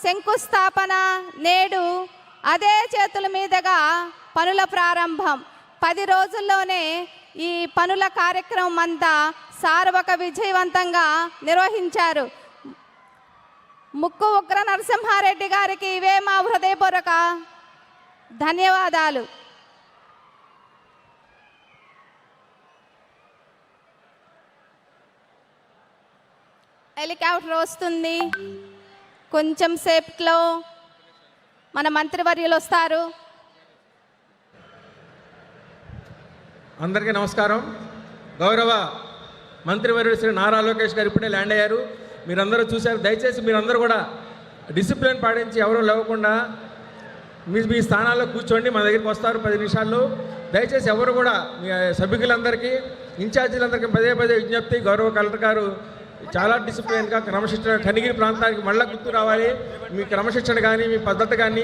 శంకుస్థాపన, నేడు అదే చేతుల మీదుగా పనుల ప్రారంభం. 10 రోజుల్లోనే ఈ పనుల కార్యక్రమం అంతా సార్వక విజయవంతంగా నిర్వహించారు. ముక్కు ఉగ్ర నరసింహారెడ్డి గారికి ఇవే మా హృదయపూర్వక ధన్యవాదాలు. హెలికాప్టర్ వస్తుంది. కొంచెం సేపట్లో మన మంత్రివర్యులు వస్తారు. అందరికీ నమస్కారం. గౌరవ మంత్రివర్యులు శ్రీ నారా లోకేష్ గారు ఇప్పుడే ల్యాండ్ అయ్యారు. మీరందరూ చూశారు. దయచేసి మీరందరూ కూడా డిసిప్లిన్ పాటించి ఎవరూ లేవకుండా మీ స్థానాల్లో కూర్చోండి. మన దగ్గరికి వస్తారు 10 నిమిషాల్లో. దయచేసి ఎవరు కూడా మీ సభ్యులందరికీ, ఇన్ఛార్జీలందరికీ పదే విజ్ఞప్తి. గౌరవ కలెక్టర్ గారు చాలా డిసిప్లిన్గా, క్రమశిక్షణ, కనిగిరి ప్రాంతానికి మళ్ళీ గుర్తు రావాలి. మీ క్రమశిక్షణ కానీ, మీ పద్ధతి కానీ,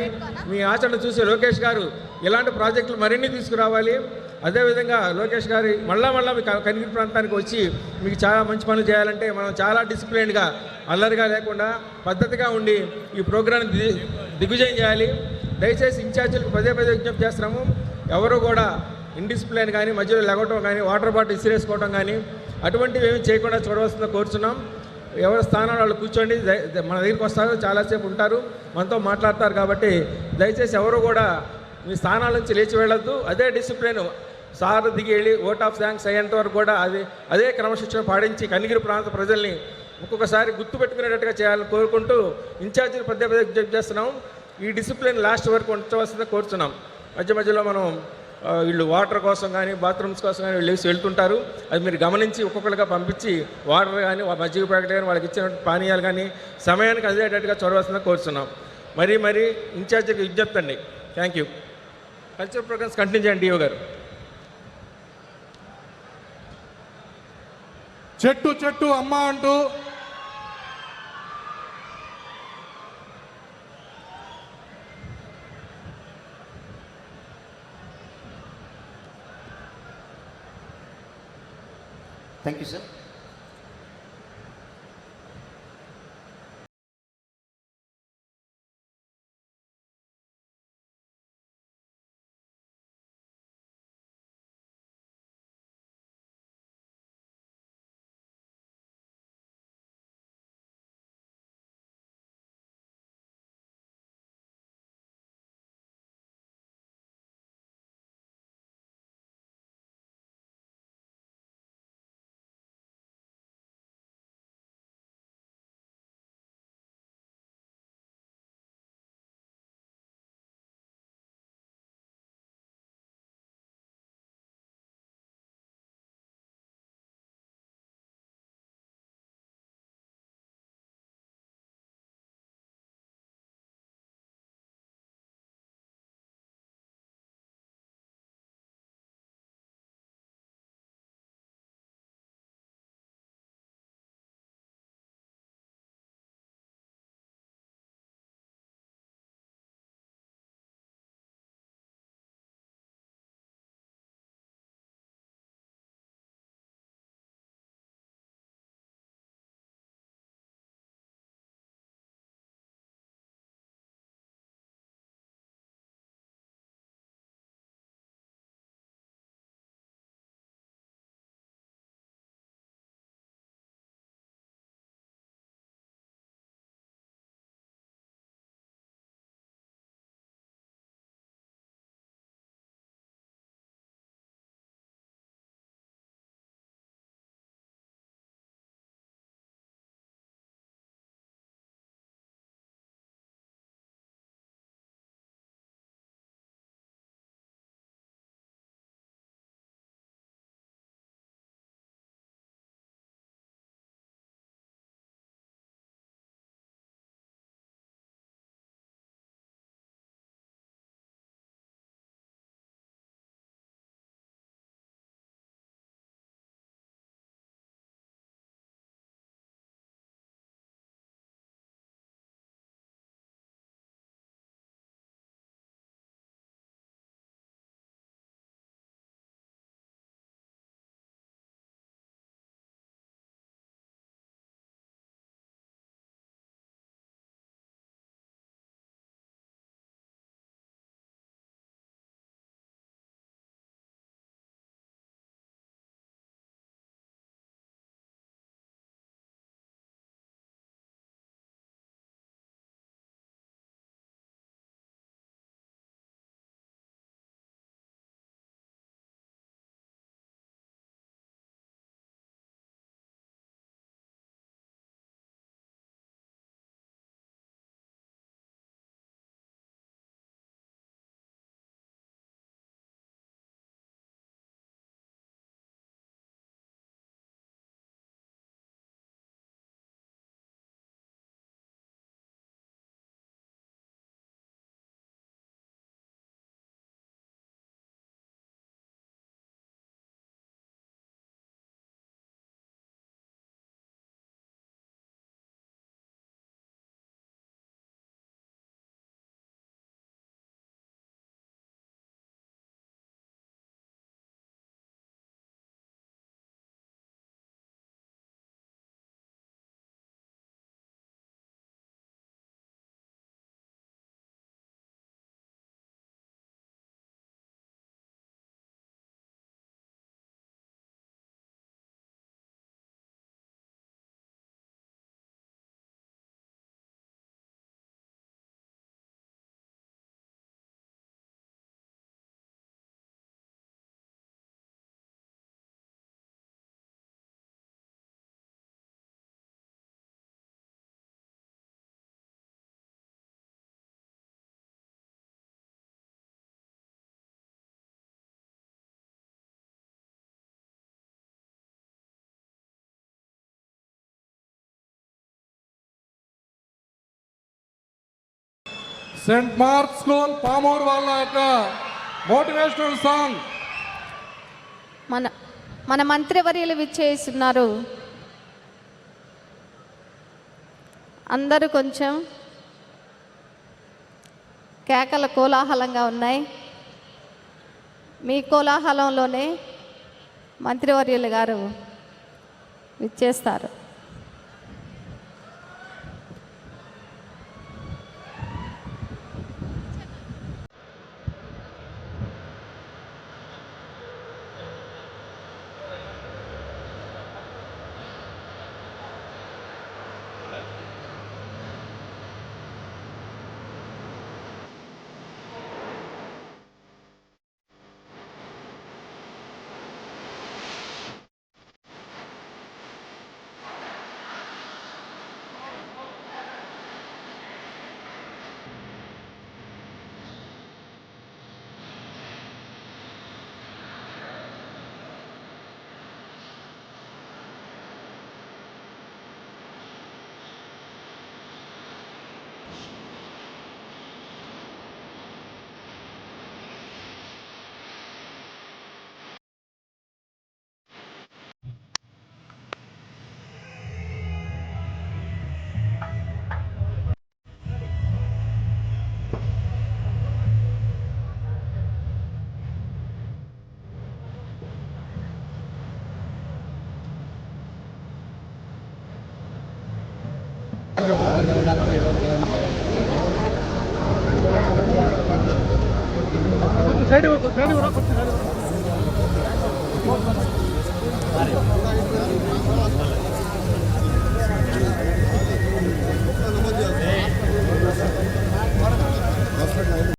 మీ ఆచరణ చూసి లోకేష్ గారు ఇలాంటి ప్రాజెక్టులు మరిన్ని తీసుకురావాలి. అదేవిధంగా లోకేష్ గారు మళ్ళా మీ కనిగిరి ప్రాంతానికి వచ్చి మీకు చాలా మంచి పనులు చేయాలంటే మనం చాలా డిసిప్లిన్గా, అల్లరిగా లేకుండా పద్ధతిగా ఉండి ఈ ప్రోగ్రాన్ని దిగ్విజయం చేయాలి. దయచేసి ఇన్ఛార్జీలకు పదే విజ్ఞప్తి చేస్తున్నాము. ఎవరు కూడా ఇండిసిప్లిన్ కానీ, మధ్యలో లెగవటం కానీ, వాటర్ బాటిల్ ఇసిరేసుకోవడం కానీ అటువంటివి ఏమి చేయకుండా చూడవలసిందో కోరుచున్నాం. ఎవరి స్థానంలో వాళ్ళు కూర్చోండి. మన దగ్గరికి వస్తారు, చాలాసేపు ఉంటారు, మనతో మాట్లాడతారు. కాబట్టి దయచేసి ఎవరు కూడా మీ స్థానాల నుంచి లేచి వెళ్ళొద్దు. అదే డిసిప్లిన్ సార్ దిగి వెళ్ళి ఓట్ ఆఫ్ థ్యాంక్స్ అయ్యేంత వరకు కూడా అదే క్రమశిక్షణ పాటించి కనిగిరి ప్రాంత ప్రజల్ని ఒక్కొక్కసారి గుర్తుపెట్టుకునేటట్టుగా చేయాలని కోరుకుంటూ ఇన్ఛార్జీలు పదే విజ్ఞప్తి చేస్తున్నాం. ఈ డిసిప్లిన్ లాస్ట్ వరకు ఉంచవలసిందే కోరుచున్నాం. మధ్యలో మనం వీళ్ళు వాటర్ కోసం కానీ, బాత్రూమ్స్ కోసం కానీ వీళ్ళు వెళ్తుంటారు. అది మీరు గమనించి ఒక్కొక్కరుగా పంపించి వాటర్ కానీ, మజ్జిగ ప్యాకెట్ కానీ, వాళ్ళకి ఇచ్చిన పానీయాలు కానీ సమయానికి అందేటట్టుగా చొరవలసిందే కోరుచున్నాం. మరీ ఇన్ఛార్జికి విజ్ఞప్తి అండి. Thank you. Cultural programmes continue చేయండి డిఓ గారు. చెట్టు చెట్టు అమ్మ అంటూ Thank you, sir. Saint Mark school Pamuru వాళ్ళ యొక్క మోటివేషనల్ సాంగ్. మన మంత్రివర్యులు విచ్చేస్తున్నారు. అందరూ కొంచెం కేకలు కోలాహలంగా ఉన్నాయి. మీ కోలాహలంలోనే మంత్రివర్యులు గారు విచ్చేస్తారు.